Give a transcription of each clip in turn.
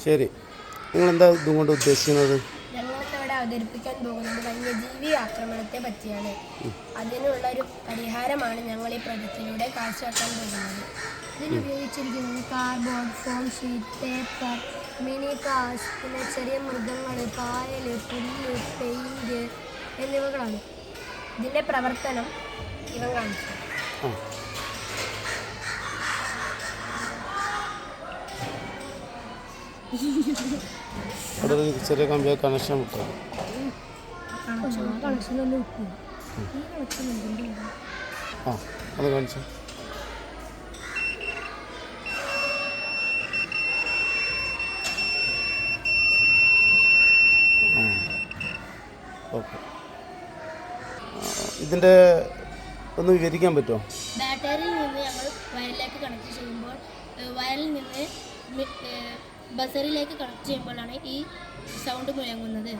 ശരി, നിങ്ങളെന്താ ഇതും കൊണ്ട് ഉദ്ദേശിക്കുന്നത്? ഞങ്ങളിവിടെ അവതരിപ്പിക്കാൻ പോകുന്നത് വന്യജീവി ആക്രമണത്തെ പറ്റിയാണ്. അതിനുള്ളൊരു പരിഹാരമാണ് ഞങ്ങൾ ഈ പ്രൊജക്റ്റിലൂടെ കാഴ്ചവെക്കാൻ പോകുന്നത്. ഇതിനുപയോഗിച്ചിരിക്കുന്നത് cardboard, foam sheet, paper, mini cars, പിന്നെ ചെറിയ മൃഗങ്ങൾ, പായൽ, പുല്ല്, പെയിൻറ് എന്നിവകളാണ്. ഇതിൻ്റെ പ്രവർത്തനം ഇവ കാണിച്ചു. ചെറിയ കമ്പിയ കണക്ഷൻ വിട്ടു. അത് കാണിച്ചു. ഓക്കെ, ഇതിൻ്റെ ഒന്ന് വിവരിക്കാൻ പറ്റുമോ? ബാറ്ററിയിൽ നിന്ന് ഞങ്ങൾ വയറിലേക്ക് കണക്ട് ചെയ്യുമ്പോൾ വയറിൽ നിന്ന് ബസറിലേക്ക് കണക്ട് ചെയ്യുമ്പോഴാണ് ഈ സൗണ്ട് മുഴങ്ങുന്നത്.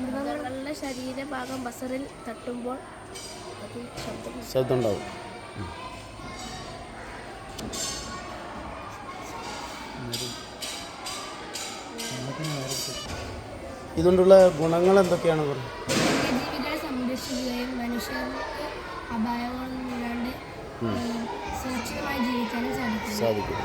മൃഗങ്ങളുടെ ശരീരഭാഗം ബസറിൽ തട്ടുമ്പോൾ ശബ്ദം ഉണ്ടാവും. ഇതുകൊണ്ടുള്ള ഗുണങ്ങൾ എന്തൊക്കെയാണ്? വന്യജീവികളെ സംരക്ഷിക്കുകയും മനുഷ്യർക്ക് അപായങ്ങളൊന്നും ഇല്ലാണ്ട് സുരക്ഷിതമായി ജീവിക്കാനും സാധിക്കും.